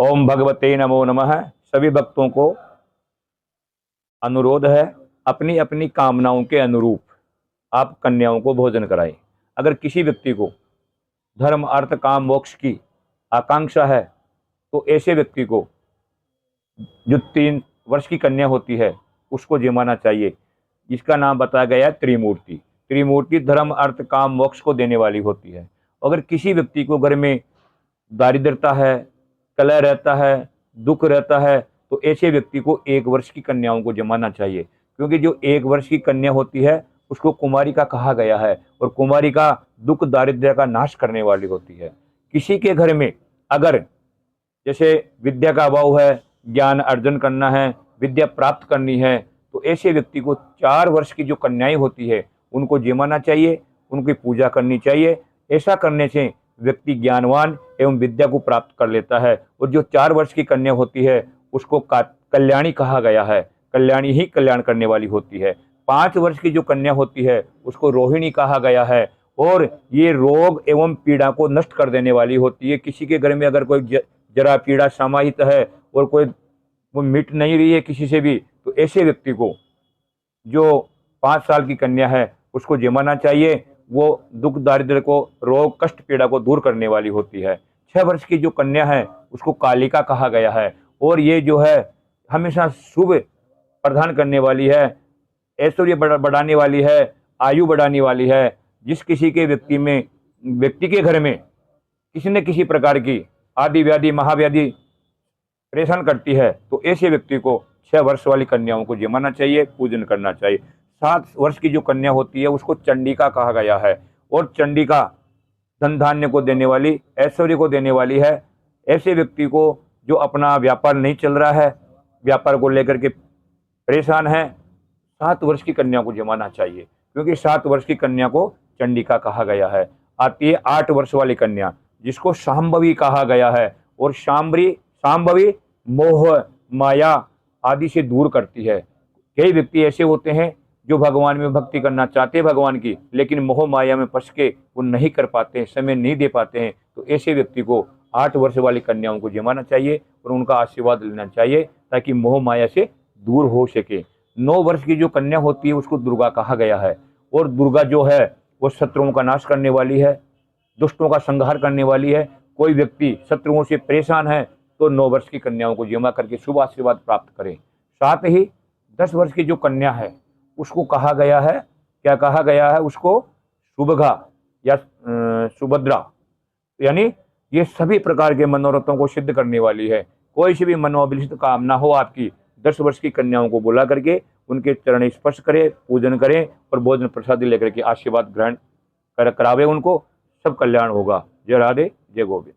ओम भगवते नमो नमः। सभी भक्तों को अनुरोध है, अपनी अपनी कामनाओं के अनुरूप आप कन्याओं को भोजन कराएं। अगर किसी व्यक्ति को धर्म अर्थ काम मोक्ष की आकांक्षा है तो ऐसे व्यक्ति को जो 3 वर्ष की कन्या होती है उसको जमाना चाहिए, जिसका नाम बताया गया है त्रिमूर्ति। त्रिमूर्ति धर्म अर्थ काम मोक्ष को देने वाली होती है। अगर किसी व्यक्ति को घर में दारिद्रता है, कलह रहता है, दुख रहता है, तो ऐसे व्यक्ति को 1 वर्ष की कन्याओं को जमाना चाहिए, क्योंकि जो 1 वर्ष की कन्या होती है उसको कुमारिका कहा गया है, और कुमारिका दुख दारिद्र्य का नाश करने वाली होती है। किसी के घर में अगर जैसे विद्या का अभाव है, ज्ञान अर्जन करना है, विद्या प्राप्त करनी है, तो ऐसे व्यक्ति को 4 वर्ष की जो कन्याएं होती है उनको जमाना चाहिए, उनकी पूजा करनी चाहिए। ऐसा करने से व्यक्ति ज्ञानवान एवं विद्या को प्राप्त कर लेता है। और जो 4 वर्ष की कन्या होती है उसको कल्याणी कहा गया है, कल्याणी ही कल्याण करने वाली होती है। 5 वर्ष की जो कन्या होती है उसको रोहिणी कहा गया है, और ये रोग एवं पीड़ा को नष्ट कर देने वाली होती है। किसी के घर में अगर कोई जरा पीड़ा समाहित है और कोई वो मिट नहीं रही है किसी से भी, तो ऐसे व्यक्ति को जो 5 साल की कन्या है उसको जमाना चाहिए। वो दुख दारिद्र्य को, रोग कष्ट पीड़ा को दूर करने वाली होती है। 6 वर्ष की जो कन्या है उसको कालिका कहा गया है, और ये जो है हमेशा शुभ प्रदान करने वाली है, ऐश्वर्य बढ़ाने वाली है, आयु बढ़ाने वाली है। जिस किसी के व्यक्ति के घर में किसी न किसी प्रकार की आदि व्याधि महाव्याधि परेशान करती है, तो ऐसे व्यक्ति को 6 वर्ष वाली कन्याओं को जमाना चाहिए, पूजन करना चाहिए। 7 वर्ष की जो कन्या होती है उसको चंडिका कहा गया है, और चंडिका धन धान्य को देने वाली, ऐश्वर्य को देने वाली है। ऐसे व्यक्ति को जो अपना व्यापार नहीं चल रहा है, व्यापार को लेकर के परेशान है, 7 वर्ष की कन्या को जमाना चाहिए, क्योंकि 7 वर्ष की कन्या को चंडिका कहा गया है। आती है 8 वर्ष वाली कन्या, जिसको शांभवी कहा गया है, और शांभवी मोह माया आदि से दूर करती है। कई व्यक्ति ऐसे होते हैं जो भगवान में भक्ति करना चाहते हैं भगवान की, लेकिन मोह माया में फंस के वो नहीं कर पाते हैं, समय नहीं दे पाते हैं। तो ऐसे व्यक्ति को 8 वर्ष वाली कन्याओं को जमाना चाहिए और उनका आशीर्वाद लेना चाहिए, ताकि मोह माया से दूर हो सके। 9 वर्ष की जो कन्या होती है उसको दुर्गा कहा गया है, और दुर्गा जो है वो शत्रुओं का नाश करने वाली है, दुष्टों का संहार करने वाली है। कोई व्यक्ति शत्रुओं से परेशान है तो 9 वर्ष की कन्याओं को जमा करके शुभ आशीर्वाद प्राप्त करें। साथ ही 10 वर्ष की जो कन्या है उसको कहा गया है, क्या कहा गया है उसको, सुभगा या सुभद्रा, यानी ये सभी प्रकार के मनोरथों को सिद्ध करने वाली है। कोई सी भी मनोअभिष्ट कामना हो आपकी, 10 वर्ष की कन्याओं को बुला करके उनके चरण स्पर्श करें, पूजन करें और भोजन प्रसादी लेकर के आशीर्वाद ग्रहण करावे उनको, सब कल्याण होगा। जय राधे, जय गोविंद।